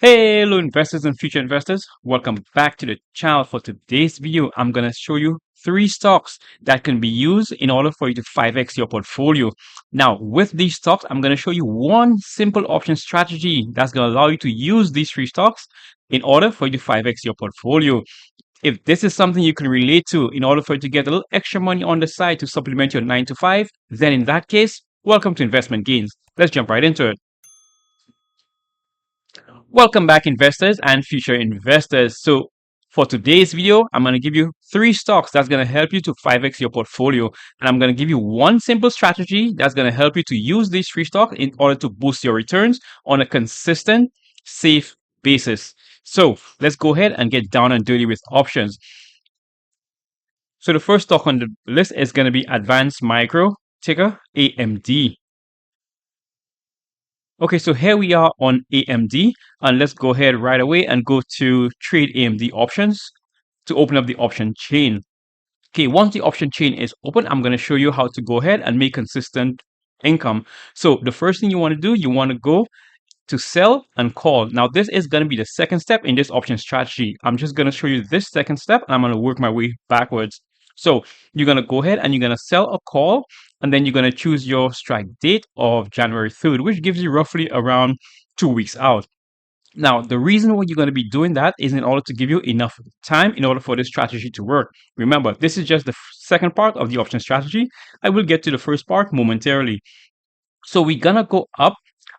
Hello investors and future investors, welcome back to the channel. For today's video, I'm going to show you three stocks that can be used in order for you to 5x your portfolio. Now, with these stocks, I'm going to show you one simple option strategy that's going to allow you to use these three stocks in order for you to 5x your portfolio. If this is something you can relate to in order for you to get a little extra money on the side to supplement your 9 to 5, then in that case, welcome to Investment Gains. Let's jump right into it. Welcome back, investors and future investors. So for today's video, I'm going to give you three stocks that's going to help you to 5x your portfolio. And I'm going to give you one simple strategy that's going to help you to use these three stocks in order to boost your returns on a consistent, safe basis. So let's go ahead and get down and dirty with options. So the first stock on the list is going to be Advanced Micro, ticker AMD. Okay, so here we are on AMD, and let's go ahead right away and go to trade AMD options to open up the option chain. Okay, once the option chain is open, I'm going to show you how to go ahead and make consistent income. So the first thing you want to do, you want to go to sell and call. Now, this is going to be the second step in this option strategy. I'm just going to show you this second step, and I'm going to work my way backwards. So you're going to go ahead and you're going to sell a call, and then you're going to choose your strike date of January 3rd, which gives you roughly around 2 weeks out. Now, the reason why you're going to be doing that is in order to give you enough time in order for this strategy to work. Remember, this is just the second part of the option strategy. I will get to the first part momentarily. So we're going to go up,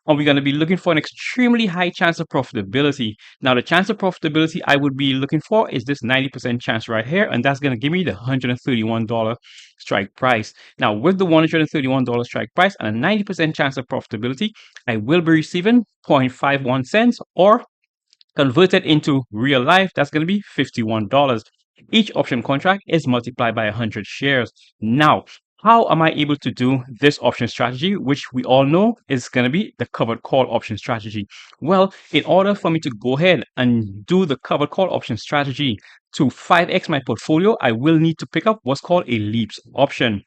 and we're going to be looking for an extremely high chance of profitability. Now, the chance of profitability I would be looking for is this 90% chance right here, and that's going to give me the $131 strike price. Now, with the $131 strike price and a 90% chance of profitability, I will be receiving 0.51 cents, or converted into real life, that's going to be $51. Each option contract is multiplied by 100 shares. Now, how am I able to do this option strategy, which we all know is going to be the covered call option strategy? Well, in order for me to go ahead and do the covered call option strategy to 5x my portfolio, I will need to pick up what's called a LEAPS option.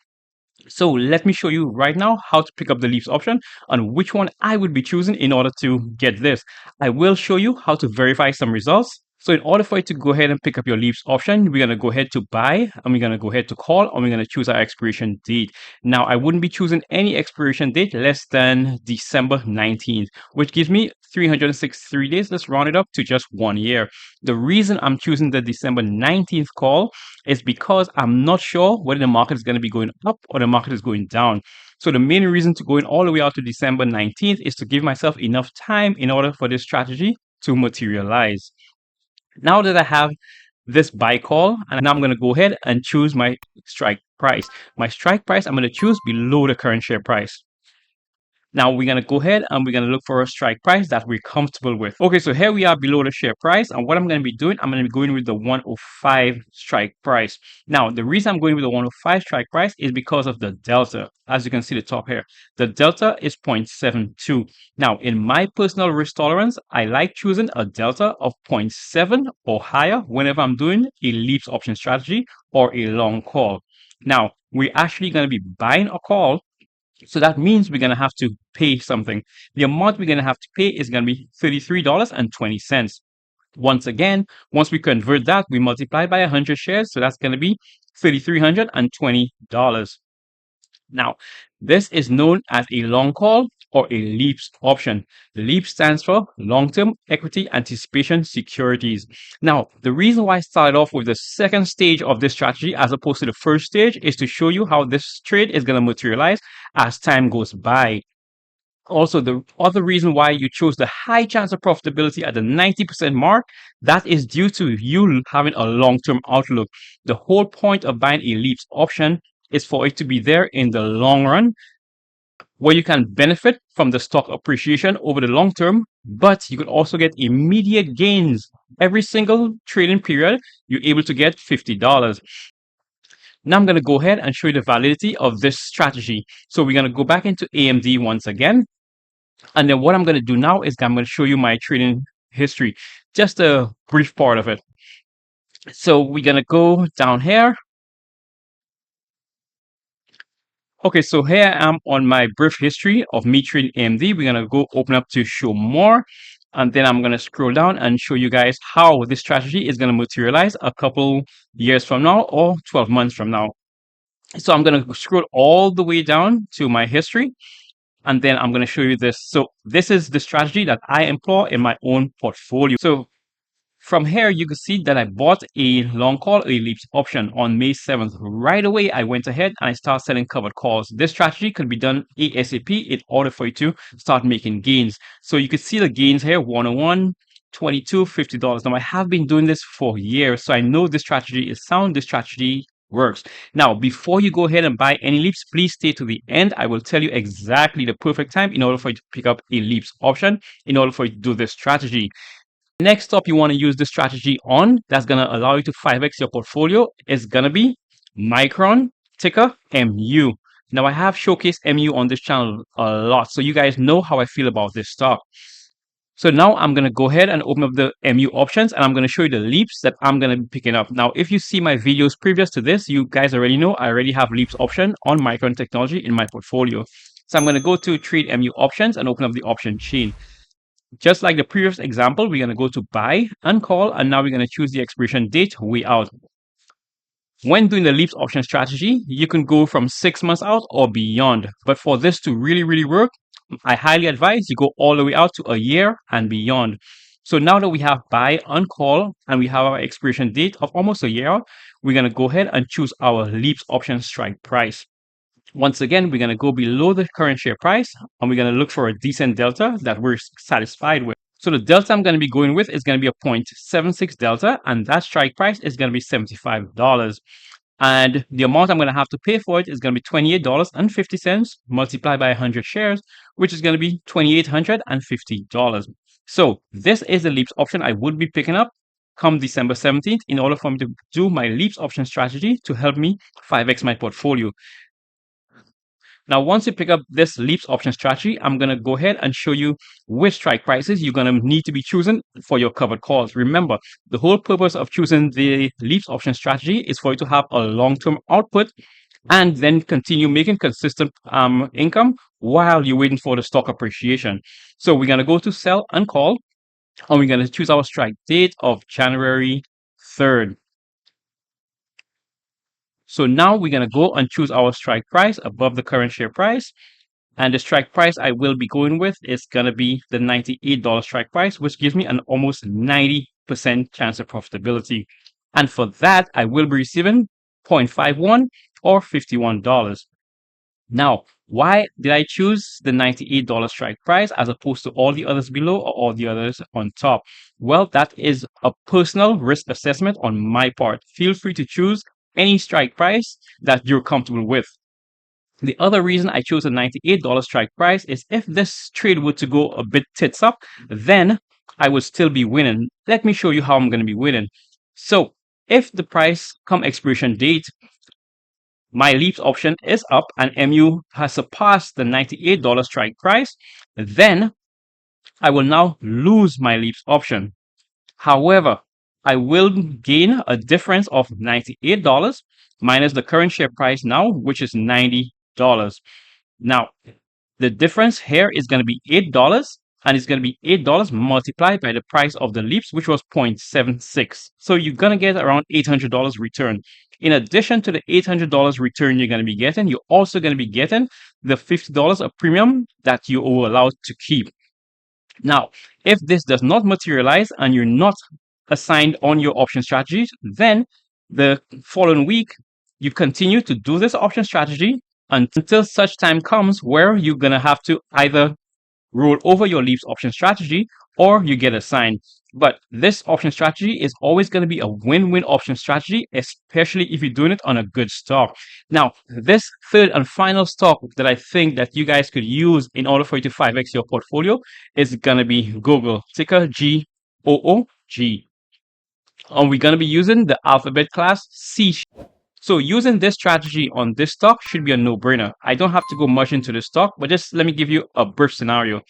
So let me show you right now how to pick up the LEAPS option and which one I would be choosing in order to get this. I will show you how to verify some results. So in order for you to go ahead and pick up your LEAPS option, we're going to go ahead to buy, and we're going to go ahead to call, and we're going to choose our expiration date. Now, I wouldn't be choosing any expiration date less than December 19th, which gives me 363 days. Let's round it up to just 1 year. The reason I'm choosing the December 19th call is because I'm not sure whether the market is going to be going up or the market is going down. So the main reason to going all the way out to December 19th is to give myself enough time in order for this strategy to materialize. Now that I have this buy call, and now I'm going to go ahead and choose my strike price. My strike price, I'm going to choose below the current share price. Now we're going to go ahead and we're going to look for a strike price that we're comfortable with. Okay, so here we are below the share price. And what I'm going to be doing, I'm going to be going with the 105 strike price. Now, the reason I'm going with the 105 strike price is because of the delta. As you can see the top here, the delta is 0.72. Now, in my personal risk tolerance, I like choosing a delta of 0.7 or higher whenever I'm doing a LEAPS option strategy or a long call. Now, we're actually going to be buying a call, so that means we're going to have to pay something. The amount we're going to have to pay is going to be $33.20. Once again, once we convert that, we multiply by 100 shares. So that's going to be $3,320. Now, this is known as a long call or a LEAPS option. LEAPS stands for Long-Term Equity Anticipation Securities. Now, the reason why I started off with the second stage of this strategy as opposed to the first stage is to show you how this trade is going to materialize as time goes by. Also, the other reason why you chose the high chance of profitability at the 90% mark, that is due to you having a long-term outlook. The whole point of buying a LEAPS option is for it to be there in the long run, where you can benefit from the stock appreciation over the long term, but you could also get immediate gains. Every single trading period, you're able to get $50. Now I'm going to go ahead and show you the validity of this strategy. So we're going to go back into AMD once again. And then what I'm going to do now is I'm going to show you my trading history, just a brief part of it. So we're going to go down here. Okay, so here I am on my brief history of me trading AMD. We're going to go open up to show more. And then I'm going to scroll down and show you guys how this strategy is going to materialize a couple years from now or 12 months from now. So I'm going to scroll all the way down to my history, and then I'm going to show you this. So this is the strategy that I employ in my own portfolio. So from here, you can see that I bought a long call, a LEAPS option on May 7th. Right away, I went ahead and I started selling covered calls. This strategy can be done ASAP in order for you to start making gains. So you can see the gains here, 101, 22, $50. Now, I have been doing this for years, so I know this strategy is sound. This strategy works. Now, before you go ahead and buy any LEAPS, please stay to the end. I will tell you exactly the perfect time in order for you to pick up a LEAPS option in order for you to do this strategy. Next up, you want to use the strategy on that's going to allow you to 5x your portfolio is going to be Micron, ticker MU. Now, I have showcased MU on this channel a lot, so you guys know how I feel about this stock. So now I'm going to go ahead and open up the MU options, and I'm going to show you the LEAPS that I'm going to be picking up. Now, if you see my videos previous to this, you guys already know I already have LEAPS option on Micron technology in my portfolio. So I'm going to go to Trade MU options and open up the option chain. Just like the previous example, we're going to go to buy and call, and now we're going to choose the expiration date way out. When doing the LEAPS option strategy, you can go from 6 months out or beyond. But for this to really work, I highly advise you go all the way out to a year and beyond. So now that we have buy and call and we have our expiration date of almost a year out, we're going to go ahead and choose our LEAPS option strike price. Once again, we're going to go below the current share price and we're going to look for a decent delta that we're satisfied with. So the delta I'm going to be going with is going to be a 0.76 delta, and that strike price is going to be $75. And the amount I'm going to have to pay for it is going to be $28.50 multiplied by 100 shares, which is going to be $2,850. So this is the LEAPS option I would be picking up come December 17th in order for me to do my LEAPS option strategy to help me 5x my portfolio. Now, once you pick up this LEAPS option strategy, I'm going to go ahead and show you which strike prices you're going to need to be choosing for your covered calls. Remember, the whole purpose of choosing the LEAPS option strategy is for you to have a long-term output and then continue making consistent income while you're waiting for the stock appreciation. So we're going to go to sell and call, and we're going to choose our strike date of January 3rd. So now we're going to go and choose our strike price above the current share price. And the strike price I will be going with is going to be the $98 strike price, which gives me an almost 90% chance of profitability. And for that, I will be receiving 0.51 or $51. Now, why did I choose the $98 strike price as opposed to all the others below or all the others on top? Well, that is a personal risk assessment on my part. Feel free to choose any strike price that you're comfortable with. The other reason I chose a $98 strike price is if this trade were to go a bit tits up, then I would still be winning. Let me show you how I'm going to be winning. So if the price come expiration date, my LEAPS option is up and MU has surpassed the $98 strike price, then I will now lose my LEAPS option. However, I will gain a difference of $98 minus the current share price now, which is $90. Now, the difference here is going to be $8, and it's going to be $8 multiplied by the price of the LEAPS, which was 0.76. So you're going to get around $800 return. In addition to the $800 return you're going to be getting, you're also going to be getting the $50 of premium that you are allowed to keep. Now, if this does not materialize and you're not assigned on your option strategies, then the following week, you continue to do this option strategy until such time comes where you're going to have to either roll over your LEAPS option strategy or you get assigned. But this option strategy is always going to be a win-win option strategy, especially if you're doing it on a good stock. Now, this third and final stock that I think that you guys could use in order for you to 5x your portfolio is going to be Google, ticker GOOG. And we're going to be using the alphabet class C. So using this strategy on this stock should be a no-brainer. I don't have to go much into the stock, but just let me give you a brief scenario.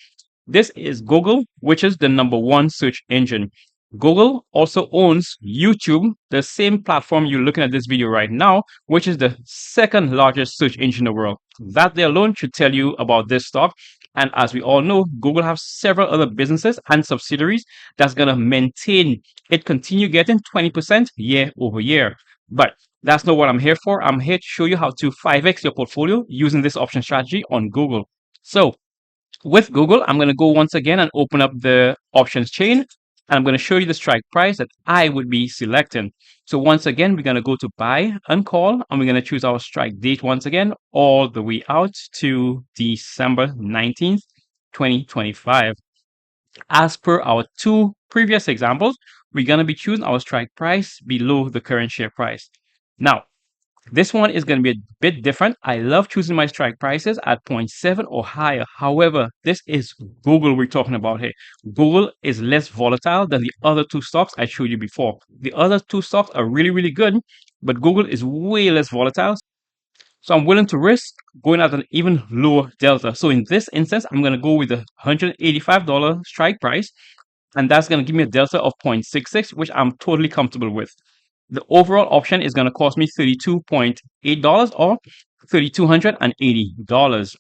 This is Google, which is the #1 search engine. Google also owns YouTube, the same platform you're looking at this video right now, which is the second largest search engine in the world. That there alone should tell you about this stock. And as we all know, Google has several other businesses and subsidiaries that's going to maintain it continue getting 20% year over year. But that's not what I'm here for. I'm here to show you how to 5x your portfolio using this option strategy on Google. So with Google, I'm going to go once again and open up the options chain. And I'm going to show you the strike price that I would be selecting. So once again, we're going to go to buy and call, and we're going to choose our strike date once again, all the way out to December 19th, 2025. As per our two previous examples, we're going to be choosing our strike price below the current share price. Now, this one is going to be a bit different. I love choosing my strike prices at zero point 0.7 or higher. However, this is Google we're talking about here. Google is less volatile than the other two stocks I showed you before. The other two stocks are really, really good, but Google is way less volatile. So I'm willing to risk going at an even lower delta. So in this instance, I'm going to go with the $185 strike price, and that's going to give me a delta of 0.66, which I'm totally comfortable with. The overall option is going to cost me $32.8 or $3,280.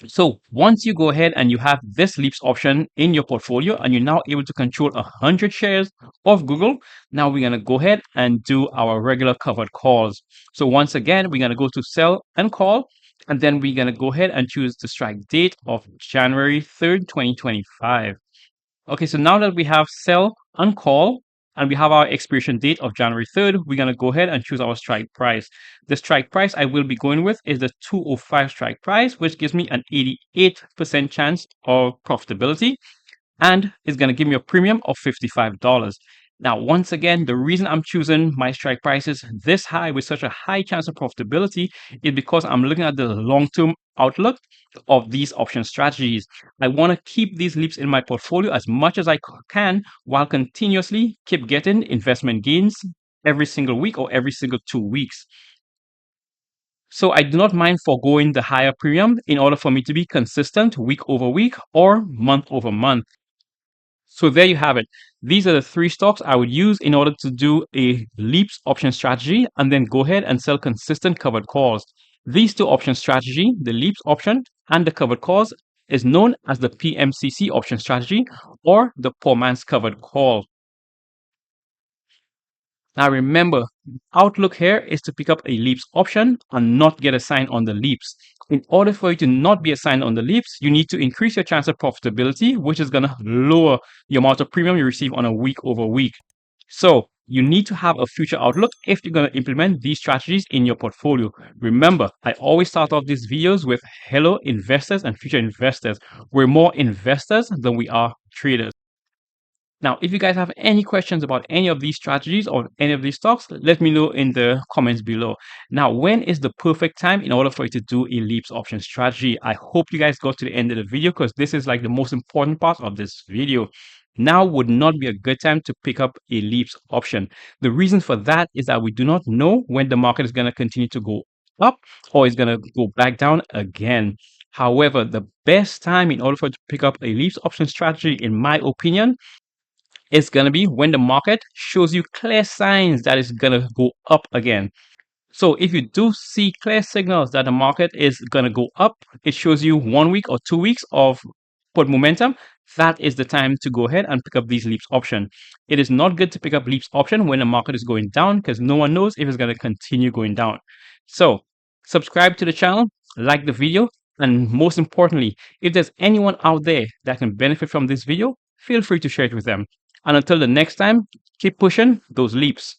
So once you go ahead and you have this LEAPS option in your portfolio and you're now able to control 100 shares of Google, now we're going to go ahead and do our regular covered calls. So once again, we're going to go to sell and call, and then we're going to go ahead and choose the strike date of January 3rd, 2025. Okay, so now that we have sell and call and we have our expiration date of January 3rd, we're going to go ahead and choose our strike price. The strike price I will be going with is the 205 strike price, which gives me an 88% chance of profitability and is going to give me a premium of $55. Now, once again, the reason I'm choosing my strike prices this high with such a high chance of profitability is because I'm looking at the long-term outlook of these option strategies. I want to keep these leaps in my portfolio as much as I can while continuously keep getting investment gains every single week or every single 2 weeks. So I do not mind foregoing the higher premium in order for me to be consistent week over week or month over month. So there you have it. These are the three stocks I would use in order to do a LEAPS option strategy and then go ahead and sell consistent covered calls. These two option strategy, the LEAPS option and the covered calls, is known as the PMCC option strategy or the poor man's covered call. Now remember, outlook here is to pick up a LEAPS option and not get assigned on the LEAPS. In order for you to not be assigned on the LEAPS, you need to increase your chance of profitability, which is going to lower the amount of premium you receive on a week over week. So you need to have a future outlook if you're going to implement these strategies in your portfolio. Remember, I always start off these videos with hello investors and future investors. We're more investors than we are traders. Now, if you guys have any questions about any of these strategies or any of these stocks, let me know in the comments below. Now, when is the perfect time in order for you to do a LEAPS option strategy? I hope you guys got to the end of the video because this is like the most important part of this video. Now would not be a good time to pick up a LEAPS option. The reason for that is that we do not know when the market is going to continue to go up or is going to go back down again. However, the best time in order for you to pick up a LEAPS option strategy, in my opinion, it's going to be when the market shows you clear signs that it's going to go up again. So if you do see clear signals that the market is going to go up, it shows you 1 week or 2 weeks of put momentum, that is the time to go ahead and pick up these leaps option. It is not good to pick up leaps option when the market is going down because no one knows if it's going to continue going down. So subscribe to the channel, like the video, and most importantly, if there's anyone out there that can benefit from this video, feel free to share it with them. And until the next time, keep pushing those leaps.